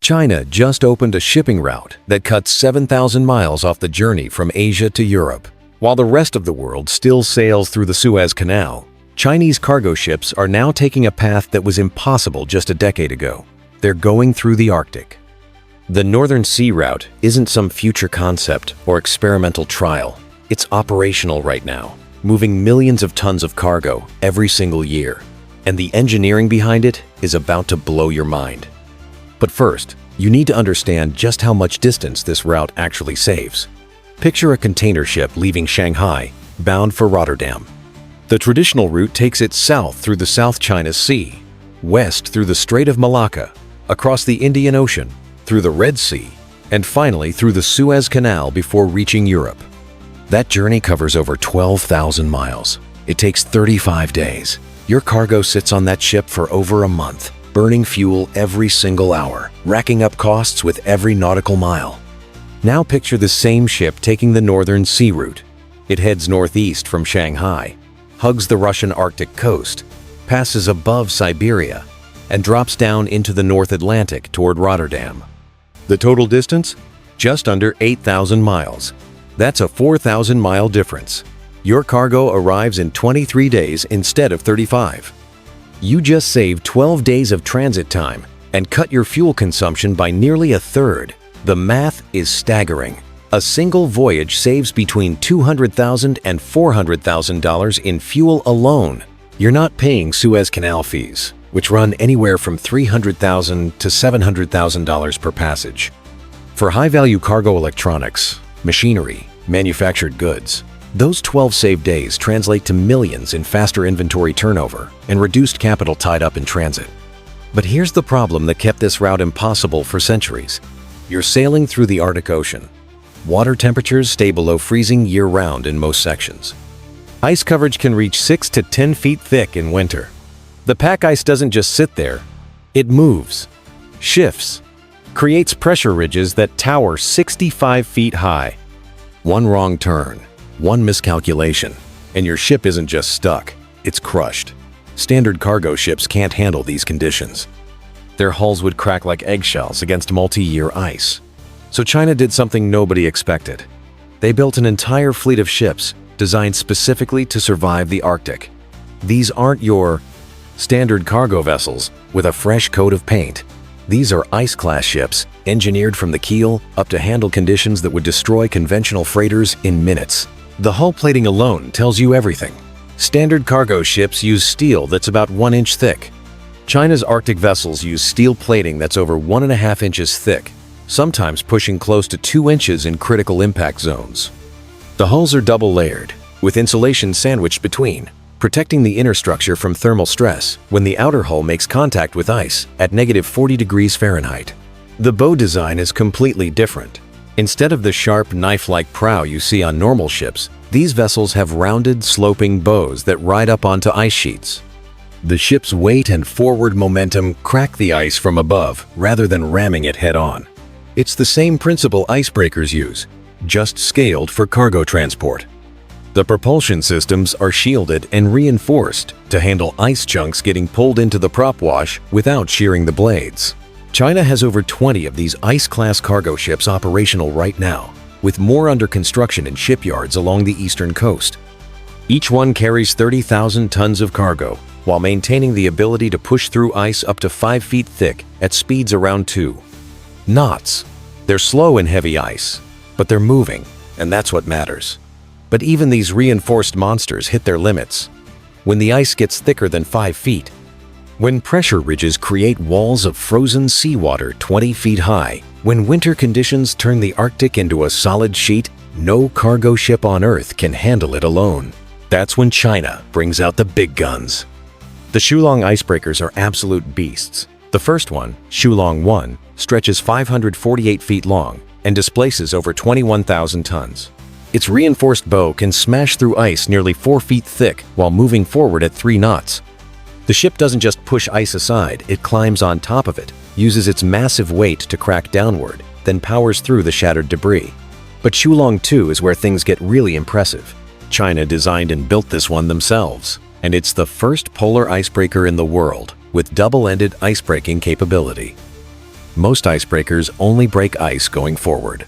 China just opened a shipping route that cuts 7,000 miles off the journey from Asia to Europe. While the rest of the world still sails through the Suez Canal, Chinese cargo ships are now taking a path that was impossible just a decade ago. They're going through the Arctic. The Northern Sea Route isn't some future concept or experimental trial. It's operational right now, moving millions of tons of cargo every single year. And the engineering behind it is about to blow your mind. But first, you need to understand just how much distance this route actually saves. Picture a container ship leaving Shanghai, bound for Rotterdam. The traditional route takes it south through the South China Sea, west through the Strait of Malacca, across the Indian Ocean, through the Red Sea, and finally through the Suez Canal before reaching Europe. That journey covers over 12,000 miles. It takes 35 days. Your cargo sits on that ship for over a month, burning fuel every single hour, racking up costs with every nautical mile. Now picture the same ship taking the Northern Sea Route. It heads northeast from Shanghai, hugs the Russian Arctic coast, passes above Siberia, and drops down into the North Atlantic toward Rotterdam. The total distance? Just under 8,000 miles. That's a 4,000-mile difference. Your cargo arrives in 23 days instead of 35. You just saved 12 days of transit time and cut your fuel consumption by nearly a third. The math is staggering. A single voyage saves between $200,000 and $400,000 in fuel alone. You're not paying Suez Canal fees, which run anywhere from $300,000 to $700,000 per passage. For high-value cargo electronics, machinery, manufactured goods, those 12 saved days translate to millions in faster inventory turnover and reduced capital tied up in transit. But here's the problem that kept this route impossible for centuries. You're sailing through the Arctic Ocean. Water temperatures stay below freezing year-round in most sections. Ice coverage can reach 6 to 10 feet thick in winter. The pack ice doesn't just sit there. It moves, shifts, creates pressure ridges that tower 65 feet high. One wrong turn, one miscalculation, and your ship isn't just stuck, it's crushed. Standard cargo ships can't handle these conditions. Their hulls would crack like eggshells against multi-year ice. So China did something nobody expected. They built an entire fleet of ships designed specifically to survive the Arctic. These aren't your standard cargo vessels with a fresh coat of paint. These are ice-class ships, engineered from the keel up to handle conditions that would destroy conventional freighters in minutes. The hull plating alone tells you everything. Standard cargo ships use steel that's about 1 inch thick. China's Arctic vessels use steel plating that's over 1.5 inches thick, sometimes pushing close to 2 inches in critical impact zones. The hulls are double-layered, with insulation sandwiched between, protecting the inner structure from thermal stress when the outer hull makes contact with ice at -40 degrees Fahrenheit. The bow design is completely different. Instead of the sharp, knife-like prow you see on normal ships, these vessels have rounded, sloping bows that ride up onto ice sheets. The ship's weight and forward momentum crack the ice from above rather than ramming it head-on. It's the same principle icebreakers use, just scaled for cargo transport. The propulsion systems are shielded and reinforced to handle ice chunks getting pulled into the prop wash without shearing the blades. China has over 20 of these ice-class cargo ships operational right now, with more under construction in shipyards along the eastern coast. Each one carries 30,000 tons of cargo, while maintaining the ability to push through ice up to 5 feet thick at speeds around 2 knots. They're slow in heavy ice, but they're moving, and that's what matters. But even these reinforced monsters hit their limits. When the ice gets thicker than 5 feet, when pressure ridges create walls of frozen seawater 20 feet high, when winter conditions turn the Arctic into a solid sheet, no cargo ship on Earth can handle it alone. That's when China brings out the big guns. The Shulong icebreakers are absolute beasts. The first one, Shulong 1, stretches 548 feet long and displaces over 21,000 tons. Its reinforced bow can smash through ice nearly 4 feet thick while moving forward at 3 knots. The ship doesn't just push ice aside, it climbs on top of it, uses its massive weight to crack downward, then powers through the shattered debris. But Shulong 2 is where things get really impressive. China designed and built this one themselves, and it's the first polar icebreaker in the world with double-ended ice-breaking capability. Most icebreakers only break ice going forward.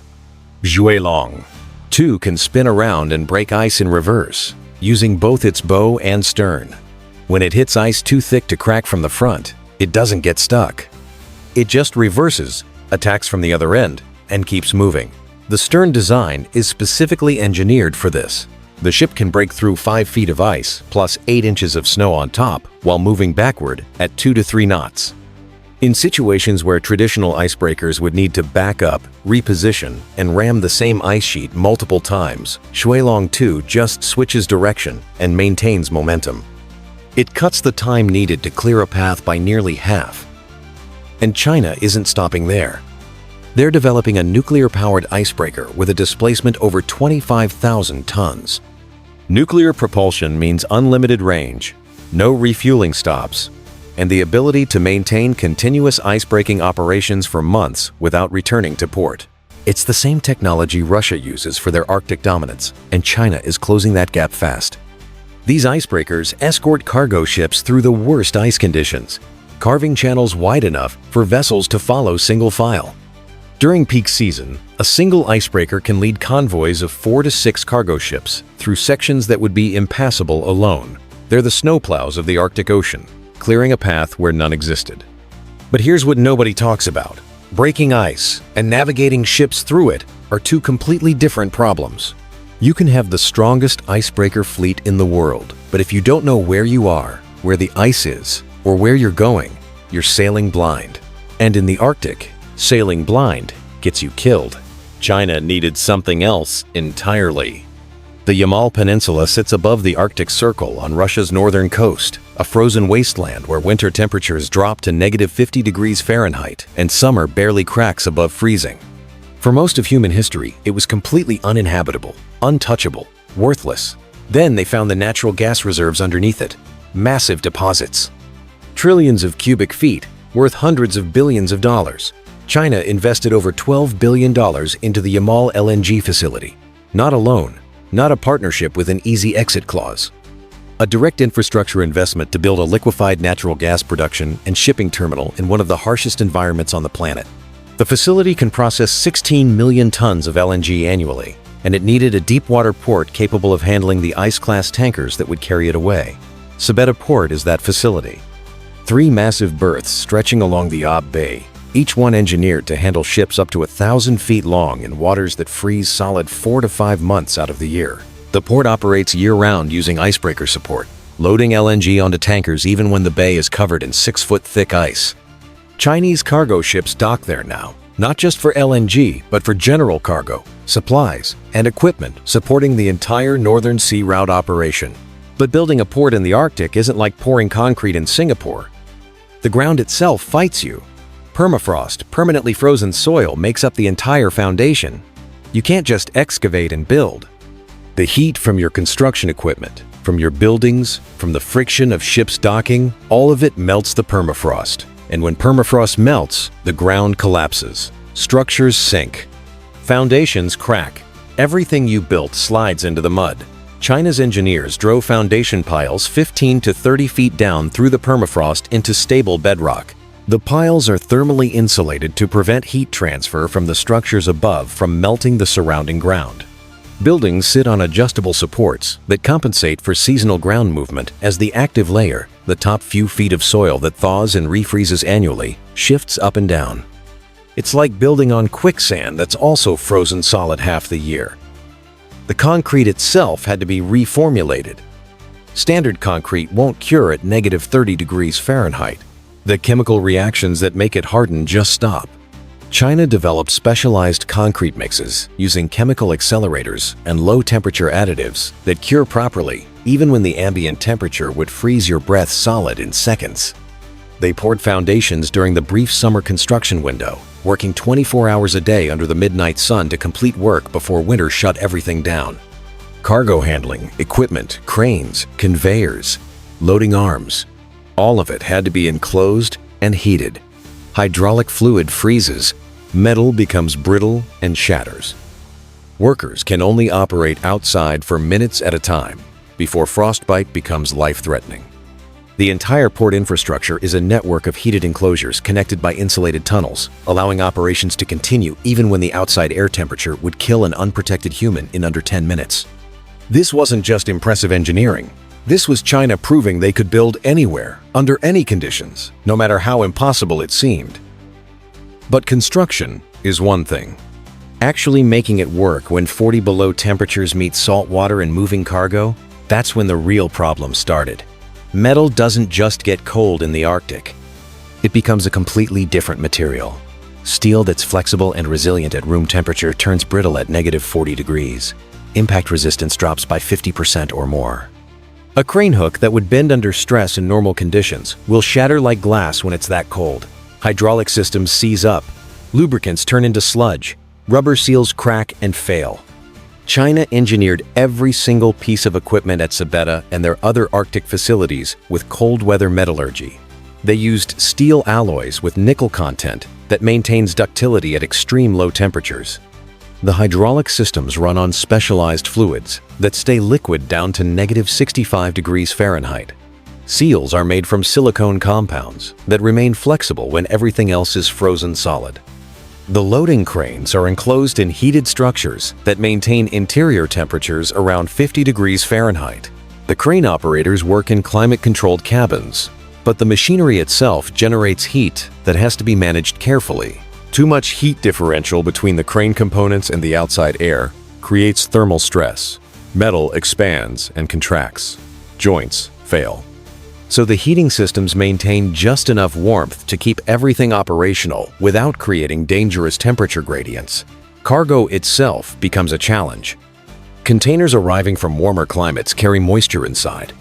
Zhuilong 2 can spin around and break ice in reverse, using both its bow and stern. When it hits ice too thick to crack from the front, it doesn't get stuck. It just reverses, attacks from the other end, and keeps moving. The stern design is specifically engineered for this. The ship can break through 5 feet of ice plus 8 inches of snow on top while moving backward at 2 to 3 knots. In situations where traditional icebreakers would need to back up, reposition, and ram the same ice sheet multiple times, Zhuilong 2 just switches direction and maintains momentum. It cuts the time needed to clear a path by nearly half. And China isn't stopping there. They're developing a nuclear-powered icebreaker with a displacement over 25,000 tons. Nuclear propulsion means unlimited range, no refueling stops, and the ability to maintain continuous icebreaking operations for months without returning to port. It's the same technology Russia uses for their Arctic dominance, and China is closing that gap fast. These icebreakers escort cargo ships through the worst ice conditions, carving channels wide enough for vessels to follow single file. During peak season, a single icebreaker can lead convoys of 4 to 6 cargo ships through sections that would be impassable alone. They're the snowplows of the Arctic Ocean, clearing a path where none existed. But here's what nobody talks about. Breaking ice and navigating ships through it are two completely different problems. You can have the strongest icebreaker fleet in the world, but if you don't know where you are, where the ice is, or where you're going, you're sailing blind. And in the Arctic, sailing blind gets you killed. China needed something else entirely. The Yamal Peninsula sits above the Arctic Circle on Russia's northern coast, a frozen wasteland where winter temperatures drop to -50 degrees Fahrenheit and summer barely cracks above freezing. For most of human history, it was completely uninhabitable, untouchable, worthless. Then they found the natural gas reserves underneath it, massive deposits. Trillions of cubic feet, worth hundreds of billions of dollars. China invested over $12 billion into the Yamal LNG facility. Not alone, not a partnership with an easy exit clause. A direct infrastructure investment to build a liquefied natural gas production and shipping terminal in one of the harshest environments on the planet. The facility can process 16 million tons of LNG annually, and it needed a deep-water port capable of handling the ice-class tankers that would carry it away. Sabeta Port is that facility. 3 massive berths stretching along the Ob Bay, each one engineered to handle ships up to 1,000 feet long in waters that freeze solid 4 to 5 months out of the year. The port operates year-round using icebreaker support, loading LNG onto tankers even when the bay is covered in 6-foot-thick ice. Chinese cargo ships dock there now, not just for LNG, but for general cargo, supplies, and equipment supporting the entire Northern Sea Route operation. But building a port in the Arctic isn't like pouring concrete in Singapore. The ground itself fights you. Permafrost, permanently frozen soil, makes up the entire foundation. You can't just excavate and build. The heat from your construction equipment, from your buildings, from the friction of ships docking, all of it melts the permafrost. And when permafrost melts, the ground collapses. Structures sink. Foundations crack. Everything you built slides into the mud. China's engineers drove foundation piles 15 to 30 feet down through the permafrost into stable bedrock. The piles are thermally insulated to prevent heat transfer from the structures above from melting the surrounding ground. Buildings sit on adjustable supports that compensate for seasonal ground movement as the active layer, the top few feet of soil that thaws and refreezes annually, shifts up and down. It's like building on quicksand that's also frozen solid half the year. The concrete itself had to be reformulated. Standard concrete won't cure at -30 degrees Fahrenheit. The chemical reactions that make it harden just stop. China developed specialized concrete mixes using chemical accelerators and low-temperature additives that cure properly, even when the ambient temperature would freeze your breath solid in seconds. They poured foundations during the brief summer construction window, working 24 hours a day under the midnight sun to complete work before winter shut everything down. Cargo handling, equipment, cranes, conveyors, loading arms, all of it had to be enclosed and heated. Hydraulic fluid freezes, metal becomes brittle and shatters. Workers can only operate outside for minutes at a time before frostbite becomes life-threatening. The entire port infrastructure is a network of heated enclosures connected by insulated tunnels, allowing operations to continue even when the outside air temperature would kill an unprotected human in under 10 minutes. This wasn't just impressive engineering. This was China proving they could build anywhere, under any conditions, no matter how impossible it seemed. But construction is one thing. Actually making it work when 40 below temperatures meet salt water and moving cargo, that's when the real problem started. Metal doesn't just get cold in the Arctic. It becomes a completely different material. Steel that's flexible and resilient at room temperature turns brittle at -40 degrees. Impact resistance drops by 50% or more. A crane hook that would bend under stress in normal conditions will shatter like glass when it's that cold. Hydraulic systems seize up. Lubricants turn into sludge. Rubber seals crack and fail. China engineered every single piece of equipment at Sabetta and their other Arctic facilities with cold weather metallurgy. They used steel alloys with nickel content that maintains ductility at extreme low temperatures. The hydraulic systems run on specialized fluids that stay liquid down to -65 degrees Fahrenheit. Seals are made from silicone compounds that remain flexible when everything else is frozen solid. The loading cranes are enclosed in heated structures that maintain interior temperatures around 50 degrees Fahrenheit. The crane operators work in climate-controlled cabins, but the machinery itself generates heat that has to be managed carefully. Too much heat differential between the crane components and the outside air creates thermal stress. Metal expands and contracts. Joints fail. So the heating systems maintain just enough warmth to keep everything operational without creating dangerous temperature gradients. Cargo itself becomes a challenge. Containers arriving from warmer climates carry moisture inside.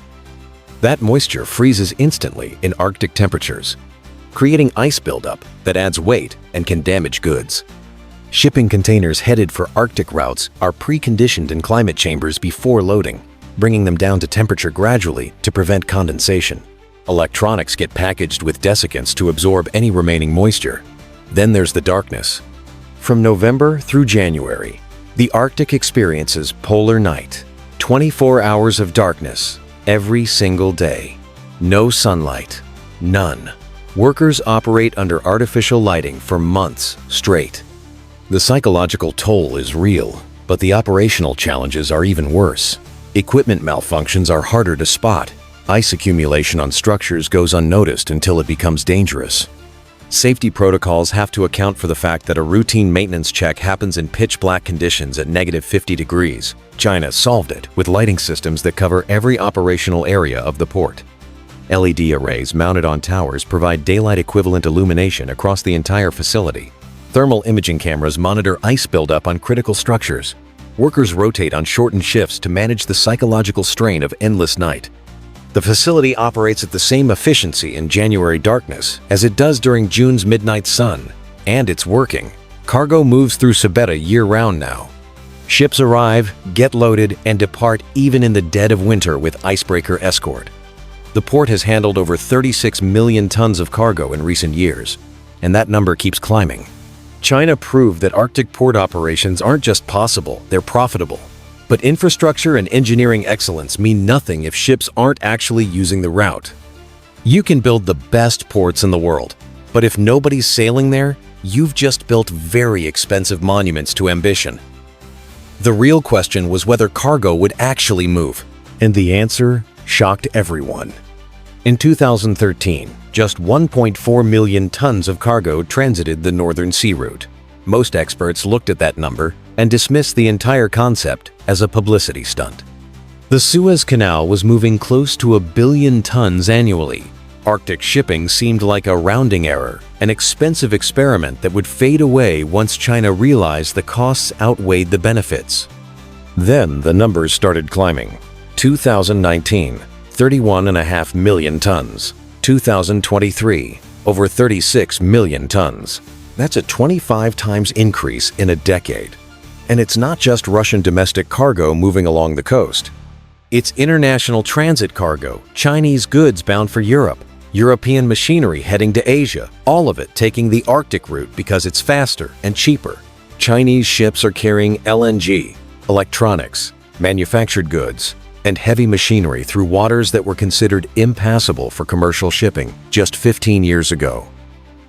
That moisture freezes instantly in Arctic temperatures, creating ice buildup that adds weight and can damage goods. Shipping containers headed for Arctic routes are preconditioned in climate chambers before loading, bringing them down to temperature gradually to prevent condensation. Electronics get packaged with desiccants to absorb any remaining moisture. Then there's the darkness. From November through January, the Arctic experiences polar night. 24 hours of darkness every single day. No sunlight. None. Workers operate under artificial lighting for months straight. The psychological toll is real, but the operational challenges are even worse. Equipment malfunctions are harder to spot. Ice accumulation on structures goes unnoticed until it becomes dangerous. Safety protocols have to account for the fact that a routine maintenance check happens in pitch-black conditions at -50 degrees. China solved it with lighting systems that cover every operational area of the port. LED arrays mounted on towers provide daylight-equivalent illumination across the entire facility. Thermal imaging cameras monitor ice buildup on critical structures. Workers rotate on shortened shifts to manage the psychological strain of endless night. The facility operates at the same efficiency in January darkness as it does during June's midnight sun, and it's working. Cargo moves through Sabetta year-round now. Ships arrive, get loaded, and depart even in the dead of winter with Icebreaker escort. The port has handled over 36 million tons of cargo in recent years, and that number keeps climbing. China proved that Arctic port operations aren't just possible, they're profitable. But infrastructure and engineering excellence mean nothing if ships aren't actually using the route. You can build the best ports in the world, but if nobody's sailing there, you've just built very expensive monuments to ambition. The real question was whether cargo would actually move, and the answer shocked everyone. In 2013, just 1.4 million tons of cargo transited the Northern Sea Route. Most experts looked at that number and dismissed the entire concept as a publicity stunt. The Suez Canal was moving close to 1 billion tons annually. Arctic shipping seemed like a rounding error, an expensive experiment that would fade away once China realized the costs outweighed the benefits. Then the numbers started climbing. 2019, 31.5 million tons. 2023, over 36 million tons. That's a 25 times increase in a decade. And it's not just Russian domestic cargo moving along the coast. It's international transit cargo, Chinese goods bound for Europe, European machinery heading to Asia, all of it taking the Arctic route because it's faster and cheaper. Chinese ships are carrying LNG, electronics, manufactured goods, and heavy machinery through waters that were considered impassable for commercial shipping just 15 years ago.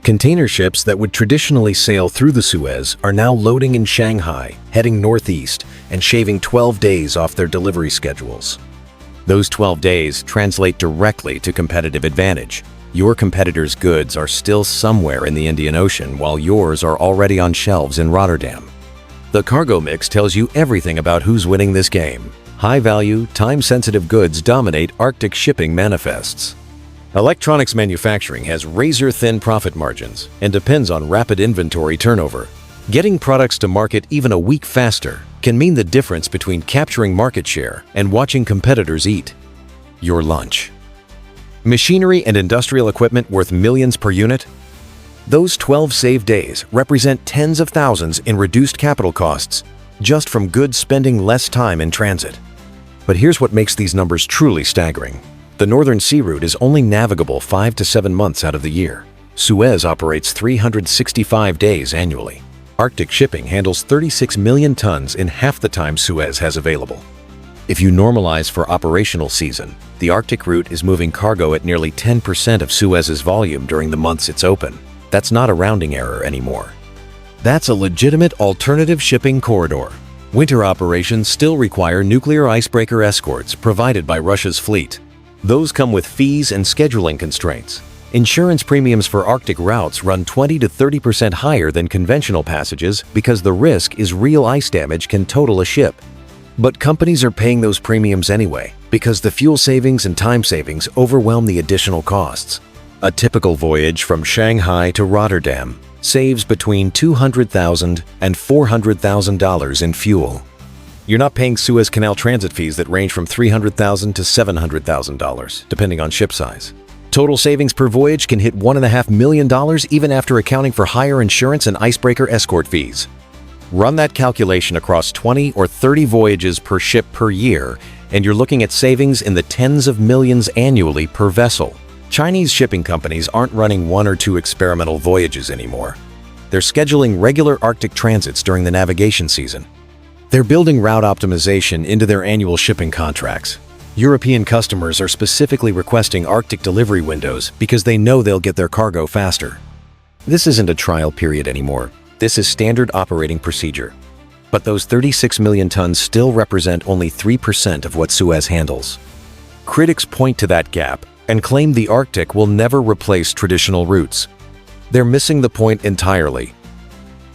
Container ships that would traditionally sail through the Suez are now loading in Shanghai, heading northeast, and shaving 12 days off their delivery schedules. Those 12 days translate directly to competitive advantage. Your competitors' goods are still somewhere in the Indian Ocean while yours are already on shelves in Rotterdam. The cargo mix tells you everything about who's winning this game. High-value, time-sensitive goods dominate Arctic shipping manifests. Electronics manufacturing has razor-thin profit margins and depends on rapid inventory turnover. Getting products to market even a week faster can mean the difference between capturing market share and watching competitors eat your lunch. Machinery and industrial equipment worth millions per unit? Those 12 saved days represent tens of thousands in reduced capital costs just from goods spending less time in transit. But here's what makes these numbers truly staggering. The Northern Sea Route is only navigable 5 to 7 months out of the year. Suez operates 365 days annually. Arctic shipping handles 36 million tons in half the time Suez has available. If you normalize for operational season, the Arctic route is moving cargo at nearly 10% of Suez's volume during the months it's open. That's not a rounding error anymore. That's a legitimate alternative shipping corridor. Winter operations still require nuclear icebreaker escorts provided by Russia's fleet. Those come with fees and scheduling constraints. Insurance premiums for Arctic routes run 20 to 30% higher than conventional passages because the risk is real ice damage can total a ship. But companies are paying those premiums anyway because the fuel savings and time savings overwhelm the additional costs. A typical voyage from Shanghai to Rotterdam saves between $200,000 and $400,000 in fuel. You're not paying Suez Canal transit fees that range from $300,000 to $700,000, depending on ship size. Total savings per voyage can hit $1.5 million even after accounting for higher insurance and icebreaker escort fees. Run that calculation across 20 or 30 voyages per ship per year, and you're looking at savings in the tens of millions annually per vessel. Chinese shipping companies aren't running 1 or 2 experimental voyages anymore. They're scheduling regular Arctic transits during the navigation season. They're building route optimization into their annual shipping contracts. European customers are specifically requesting Arctic delivery windows because they know they'll get their cargo faster. This isn't a trial period anymore. This is standard operating procedure. But those 36 million tons still represent only 3% of what Suez handles. Critics point to that gap and claim the Arctic will never replace traditional routes. They're missing the point entirely.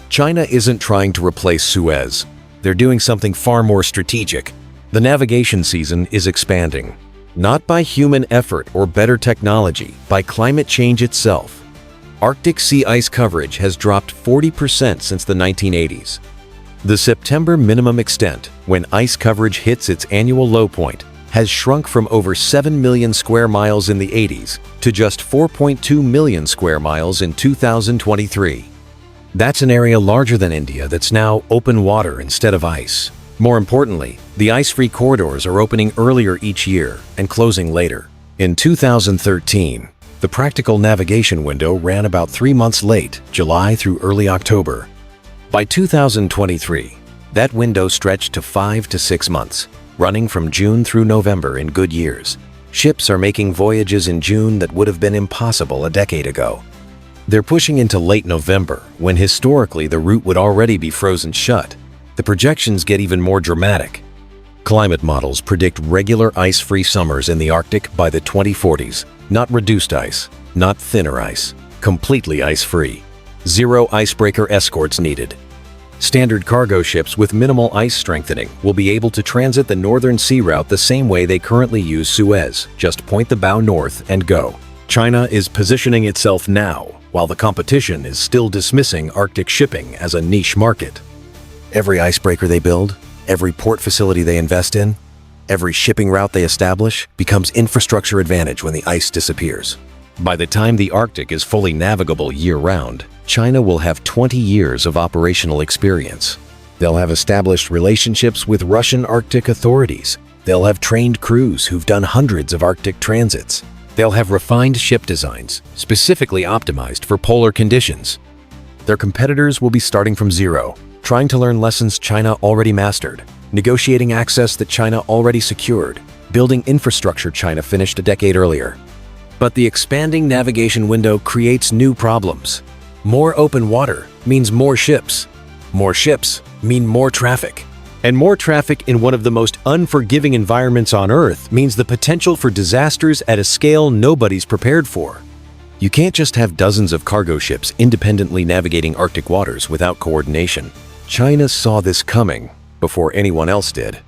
China isn't trying to replace Suez. They're doing something far more strategic. The navigation season is expanding, not by human effort or better technology, by climate change itself. Arctic sea ice coverage has dropped 40% since the 1980s. The September minimum extent, when ice coverage hits its annual low point, has shrunk from over 7 million square miles in the 80s to just 4.2 million square miles in 2023. That's an area larger than India that's now open water instead of ice. More importantly, the ice-free corridors are opening earlier each year and closing later. In 2013, the practical navigation window ran about 3 months late, July through early October. By 2023, that window stretched to 5 to 6 months, running from June through November in good years. Ships are making voyages in June that would have been impossible a decade ago. They're pushing into late November, when historically the route would already be frozen shut. The projections get even more dramatic. Climate models predict regular ice-free summers in the Arctic by the 2040s. Not reduced ice, not thinner ice, completely ice-free. 0 icebreaker escorts needed. Standard cargo ships with minimal ice strengthening will be able to transit the Northern Sea Route the same way they currently use Suez. Just point the bow north and go. China is positioning itself now, while the competition is still dismissing Arctic shipping as a niche market. Every icebreaker they build, every port facility they invest in, every shipping route they establish becomes infrastructure advantage when the ice disappears. By the time the Arctic is fully navigable year-round, China will have 20 years of operational experience. They'll have established relationships with Russian Arctic authorities. They'll have trained crews who've done hundreds of Arctic transits. They'll have refined ship designs, specifically optimized for polar conditions. Their competitors will be starting from zero, trying to learn lessons China already mastered, negotiating access that China already secured, building infrastructure China finished a decade earlier. But the expanding navigation window creates new problems. More open water means more ships. More ships mean more traffic. And more traffic in one of the most unforgiving environments on Earth means the potential for disasters at a scale nobody's prepared for. You can't just have dozens of cargo ships independently navigating Arctic waters without coordination. China saw this coming before anyone else did.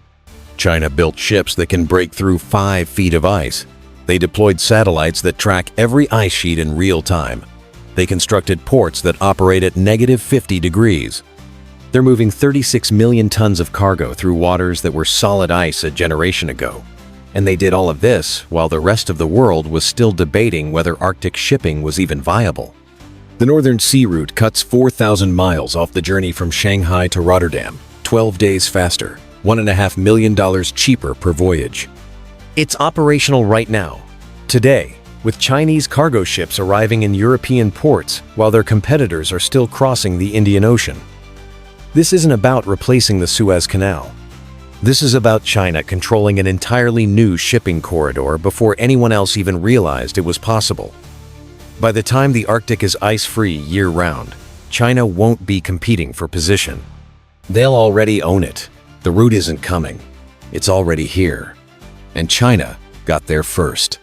China built ships that can break through 5 feet of ice. They deployed satellites that track every ice sheet in real time. They constructed ports that operate at -50 degrees. They're moving 36 million tons of cargo through waters that were solid ice a generation ago. And they did all of this while the rest of the world was still debating whether Arctic shipping was even viable. The Northern Sea Route cuts 4,000 miles off the journey from Shanghai to Rotterdam, 12 days faster, $1.5 million cheaper per voyage. It's operational right now, today, with Chinese cargo ships arriving in European ports while their competitors are still crossing the Indian Ocean. This isn't about replacing the Suez Canal. This is about China controlling an entirely new shipping corridor before anyone else even realized it was possible. By the time the Arctic is ice-free year-round, China won't be competing for position. They'll already own it. The route isn't coming. It's already here. And China got there first.